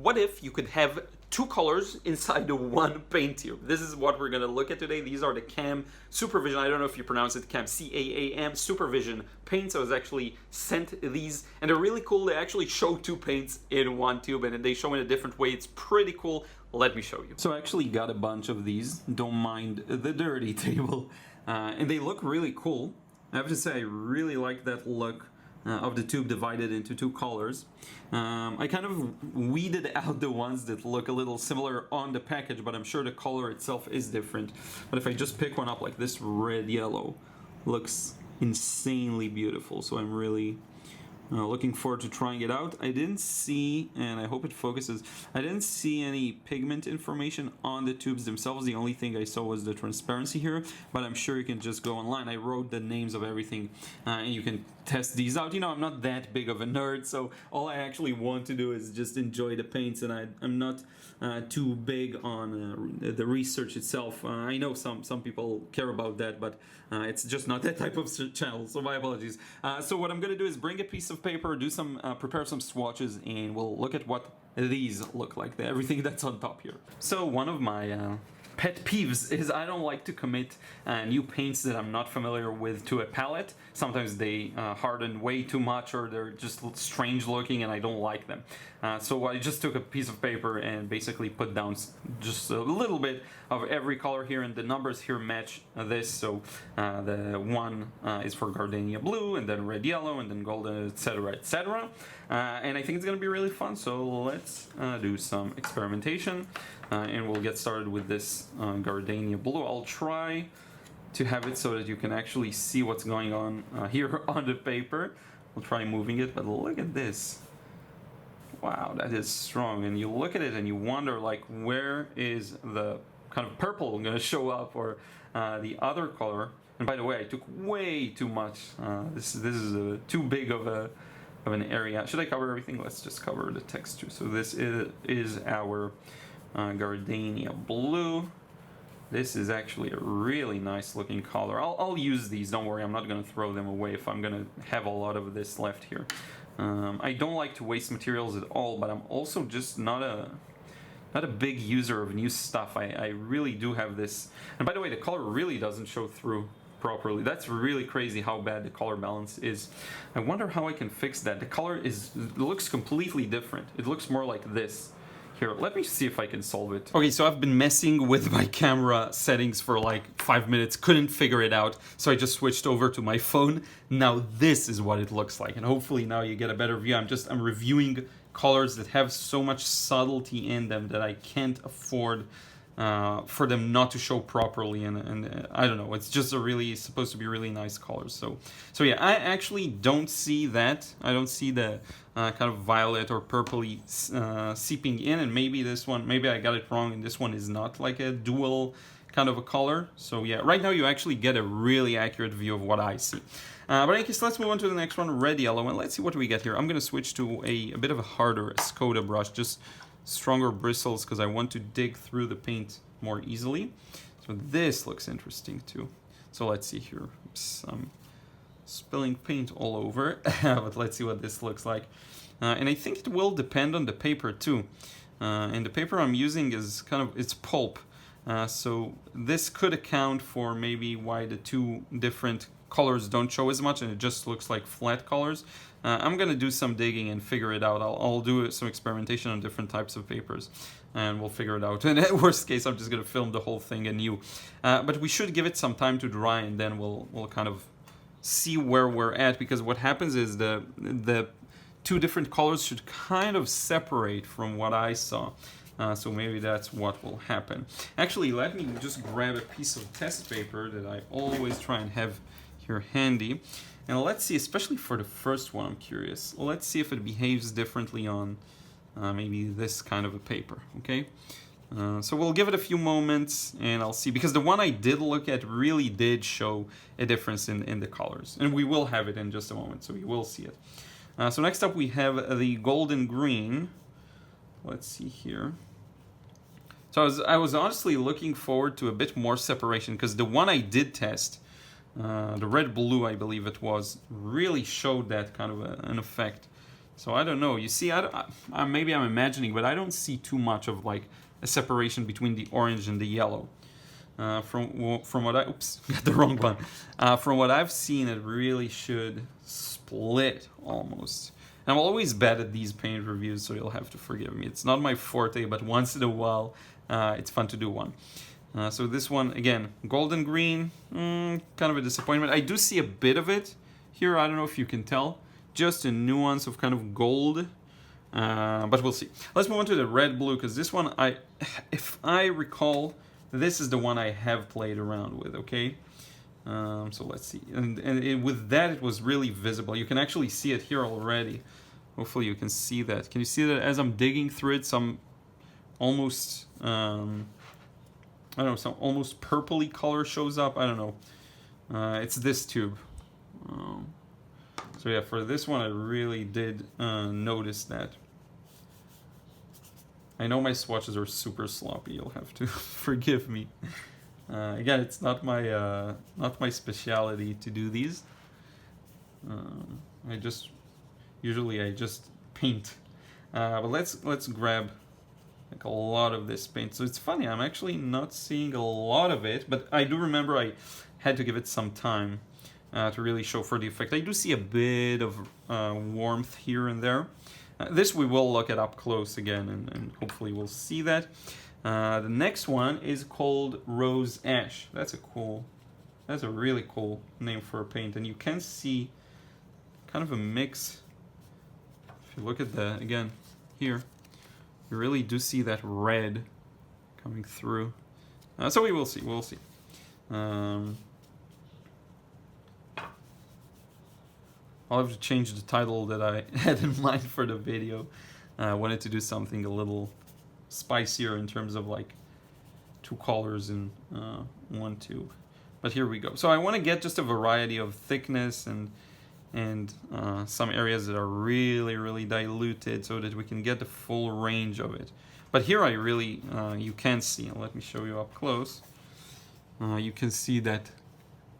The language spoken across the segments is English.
what if you could have two colors inside the one paint tube? This is what we're going to look at today. These are the CAAM SuperVision, I don't know if you pronounce it CAAM, C-A-A-M SuperVision paints. I was actually sent these, and they're really cool. They actually show two paints in one tube, and they show in a different way. It's pretty cool. Let me show you. So I actually got a bunch of these. Don't mind the dirty table. And they look really cool. I have to say, I really like that look of the tube divided into two colors. I kind of weeded out the ones that look a little similar on the package, but I'm sure the color itself is different. But if I just pick one up, like this red yellow looks insanely beautiful, so I'm really looking forward to trying it out. I didn't see, and I hope it focuses, I didn't see any pigment information on the tubes themselves. The only thing I saw was the transparency here, but I'm sure you can just go online. I wrote the names of everything, and you can test these out. You know, I'm not that big of a nerd, so all I actually want to do is just enjoy the paints, and I'm not too big on the research itself. I know some people care about that, but it's just not that type of channel, so my apologies. So what I'm going to do is bring a piece of paper, do some, prepare some swatches, and we'll look at what these look like, everything that's on top here. So one of my pet peeves is I don't like to commit new paints that I'm not familiar with to a palette. Sometimes they harden way too much, or they're just strange looking and I don't like them. So I just took a piece of paper and basically put down just a little bit of every color here, and the numbers here match this. So the one is for gardenia blue, and then red yellow, and then golden, etc., etc. And I think it's going to be really fun, so let's do some experimentation, and we'll get started with this gardenia blue. I'll try to have it so that you can actually see what's going on here on the paper. We'll try moving it, but look at this. Wow, that is strong. And you look at it and you wonder, like, where is the kind of purple going to show up, or the other color. And by the way, I took way too much. This is too big of an area. Should I cover everything? Let's just cover the text too. So this is our gardenia blue. This is actually a really nice looking color. I'll use these, don't worry, I'm not going to throw them away if I'm going to have a lot of this left here. I don't like to waste materials at all, but I'm also just not a big user of new stuff. I really do have this. And by the way, the color really doesn't show through properly. That's really crazy how bad the color balance is. I wonder how I can fix that. The color looks completely different. It looks more like this. Here, let me see if I can solve it. Okay, so I've been messing with my camera settings for like 5 minutes, couldn't figure it out, so I just switched over to my phone. Now this is what it looks like, and hopefully now you get a better view. I'm reviewing colors that have so much subtlety in them that I can't afford for them not to show properly, and I don't know, it's just supposed to be really nice colors. So yeah, I actually don't see that. I don't see the kind of violet or purpley seeping in, and maybe I got it wrong, and this one is not like a dual kind of a color. So yeah, right now you actually get a really accurate view of what I see. But in any case, let's move on to the next one, red yellow, and let's see what we get here. I'm going to switch to a bit of a harder Escoda brush, just stronger bristles, because I want to dig through the paint more easily. So this looks interesting too. So let's see here. Oops, I'm spilling paint all over, but let's see what this looks like. And I think it will depend on the paper too. And the paper I'm using is it's pulp. So this could account for maybe why the two different colors don't show as much and it just looks like flat colors. I'm gonna do some digging and figure it out. I'll do some experimentation on different types of papers and we'll figure it out. And at worst case, I'm just gonna film the whole thing anew. But we should give it some time to dry, and then we'll kind of see where we're at, because what happens is the two different colors should kind of separate from what I saw. So maybe that's what will happen. Actually, let me just grab a piece of test paper that I always try and have here handy. And let's see, especially for the first one, I'm curious. Let's see if it behaves differently on maybe this kind of a paper, okay? So we'll give it a few moments and I'll see, because the one I did look at really did show a difference in the colors. And we will have it in just a moment, so we will see it. So next up we have the golden green. Let's see here. So I was honestly looking forward to a bit more separation, because the one I did test, the red blue I believe it was, really showed that kind of an effect. So I don't know. You see, maybe I'm imagining, but I don't see too much of like a separation between the orange and the yellow. From what I, oops, got the wrong one. From what I've seen, it really should split almost. I'm always bad at these paint reviews, so you'll have to forgive me. It's not my forte, but once in a while, it's fun to do one. So this one, again, golden green, kind of a disappointment. I do see a bit of it here. I don't know if you can tell. Just a nuance of kind of gold, but we'll see. Let's move on to the red blue, because this one, if I recall, this is the one I have played around with, okay? So let's see. And with that, it was really visible. You can actually see it here already. Hopefully you can see that. Can you see that as I'm digging through it, some almost, I don't know, some almost purpley color shows up? I don't know. It's this tube. So yeah, for this one, I really did notice that. I know my swatches are super sloppy. You'll have to forgive me. Again, it's not my specialty to do these. Usually I just paint. But let's grab like a lot of this paint. So it's funny, I'm actually not seeing a lot of it, but I do remember I had to give it some time to really show for the effect. I do see a bit of warmth here and there. This we will look at up close again, and hopefully we'll see that. The next one is called Rose Ash. That's a really cool name for a paint, and you can see kind of a mix. If you look at again here, you really do see that red coming through. So we'll see. I'll have to change the title that I had in mind for the video. I wanted to do something a little spicier in terms of like 2 colors in one tube. But here we go. So I want to get just a variety of thickness and some areas that are really, really diluted so that we can get the full range of it. But here I really, you can see, and let me show you up close. You can see that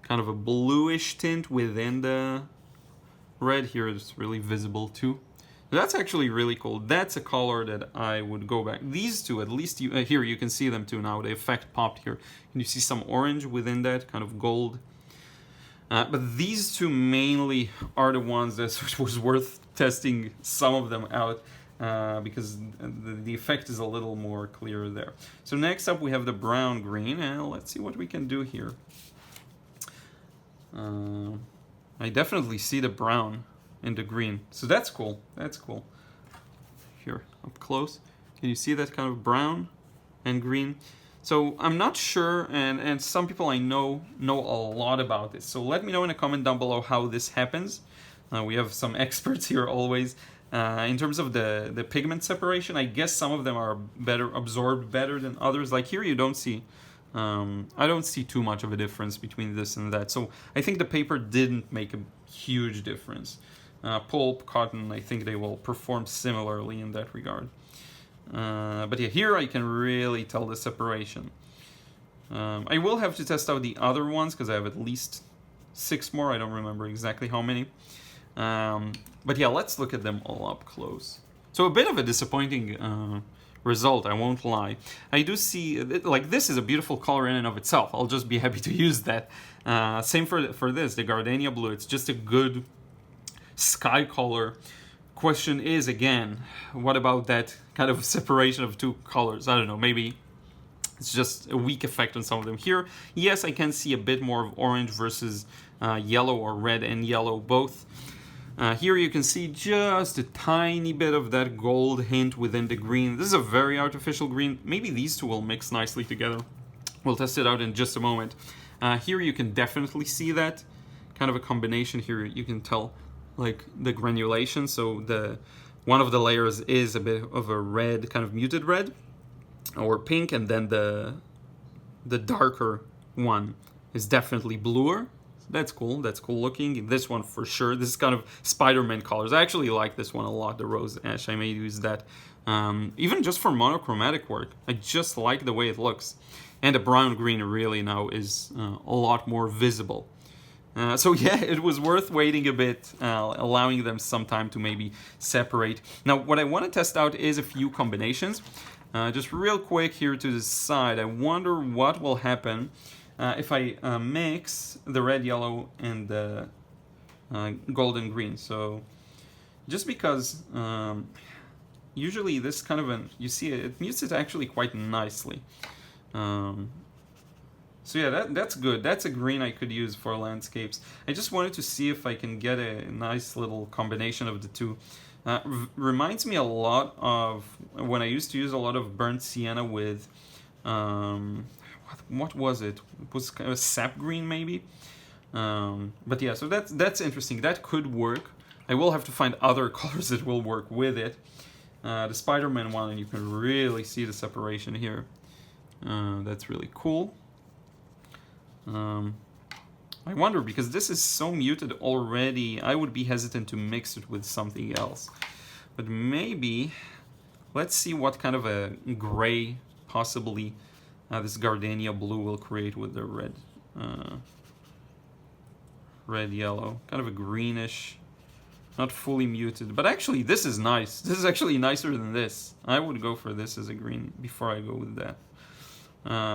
kind of a bluish tint within the red here is really visible too. That's actually really cool. That's a color that I would go back. These two, at least here you can see them too now. The effect popped here. And you see some orange within that, kind of gold. But these two mainly are the ones that it was worth testing some of them out because the effect is a little more clear there. So next up we have the brown green, and let's see what we can do here. I definitely see the brown in the green. So that's cool. That's cool. Here, up close. Can you see that kind of brown and green? So I'm not sure, and some people I know a lot about this. So let me know in a comment down below how this happens. We have some experts here always. In terms of the pigment separation, I guess some of them are absorbed better than others. Like here you don't see. I don't see too much of a difference between this and that. So I think the paper didn't make a huge difference. Pulp, cotton, I think they will perform similarly in that regard. But yeah, here I can really tell the separation. I will have to test out the other ones because I have at least 6 more. I don't remember exactly how many. But yeah, let's look at them all up close. So a bit of a disappointing result, I won't lie. I do see, like, this is a beautiful color in and of itself. I'll just be happy to use that. Same for this, the gardenia blue. It's just a good sky color. Question is, again, what about that kind of separation of 2 colors? I don't know, maybe it's just a weak effect on some of them. Here, yes, I can see a bit more of orange versus yellow, or red and yellow both. Here you can see just a tiny bit of that gold hint within the green. This is a very artificial green. Maybe these two will mix nicely together. We'll test it out in just a moment. Here you can definitely see that kind of a combination. Here you can tell like the granulation. So one of the layers is a bit of a red, kind of muted red or pink, and then the darker one is definitely bluer. That's cool. That's cool looking. This one for sure. This is kind of Spider-Man colors. I actually like this one a lot, the Rose Ash. I may use that even just for monochromatic work. I just like the way it looks. And the brown green really now is a lot more visible. So yeah, it was worth waiting a bit, allowing them some time to maybe separate. Now, what I want to test out is a few combinations. Just real quick here to the side, I wonder what will happen if I mix the red, yellow, and the golden green. So just because usually this kind of you see it mutes it actually quite nicely. So yeah, that's good. That's a green I could use for landscapes. I just wanted to see if I can get a nice little combination of the two. Reminds me a lot of when I used to use a lot of burnt sienna with, what was it? It was kind of sap green maybe. But yeah, so that's interesting. That could work. I will have to find other colors that will work with it. The Spider-Man one, and you can really see the separation here. That's really cool. I wonder, because this is so muted already, I would be hesitant to mix it with something else. But maybe, let's see what kind of a gray, possibly, this gardenia blue will create with the red, red-yellow. Kind of a greenish, not fully muted. But actually, this is nice. This is actually nicer than this. I would go for this as a green before I go with that.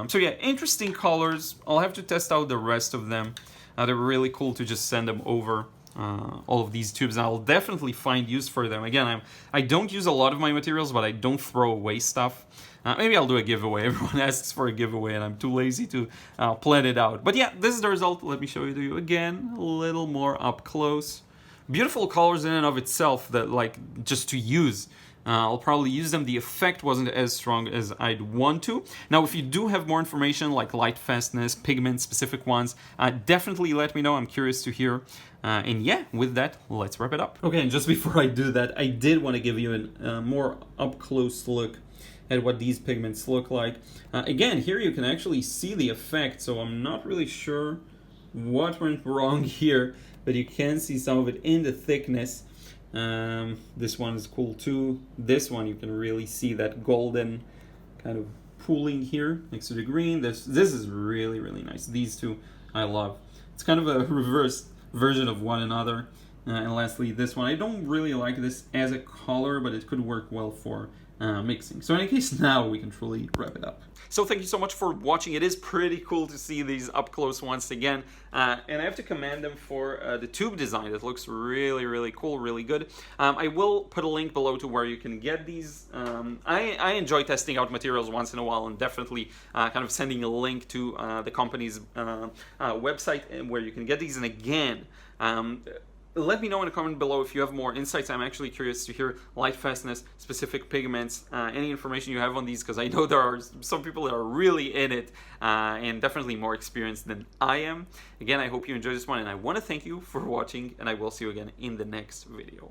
So yeah, interesting colors. I'll have to test out the rest of them. They're really cool to just send them over, all of these tubes. I'll definitely find use for them. Again, I don't use a lot of my materials, but I don't throw away stuff. Maybe I'll do a giveaway. Everyone asks for a giveaway, and I'm too lazy to plan it out. But yeah, this is the result. Let me show it to you again, a little more up close. Beautiful colors in and of itself that, like, just to use. I'll probably use them. The effect wasn't as strong as I'd want to. Now, if you do have more information like light fastness, pigment specific ones, definitely let me know. I'm curious to hear. And yeah, with that, let's wrap it up. Okay, and just before I do that, I did want to give you a more up close look at what these pigments look like. Again, here you can actually see the effect, so I'm not really sure what went wrong here, but you can see some of it in the thickness. This one is cool too. This one you can really see that golden kind of pooling here next to the green. This is really, really nice. These two I love. It's kind of a reverse version of one another. And lastly, this one. I don't really like this as a color, but it could work well for mixing. So in any case, now we can truly wrap it up. So thank you so much for watching. It is pretty cool to see these up close once again. And I have to commend them for the tube design. It looks really, really cool, really good. I will put a link below to where you can get these. I enjoy testing out materials once in a while, and definitely kind of sending a link to the company's website where you can get these. And again, let me know in the comment below if you have more insights. I'm actually curious to hear light fastness, specific pigments, any information you have on these, because I know there are some people that are really in it and definitely more experienced than I am. Again, I hope you enjoyed this one, and I want to thank you for watching, and I will see you again in the next video.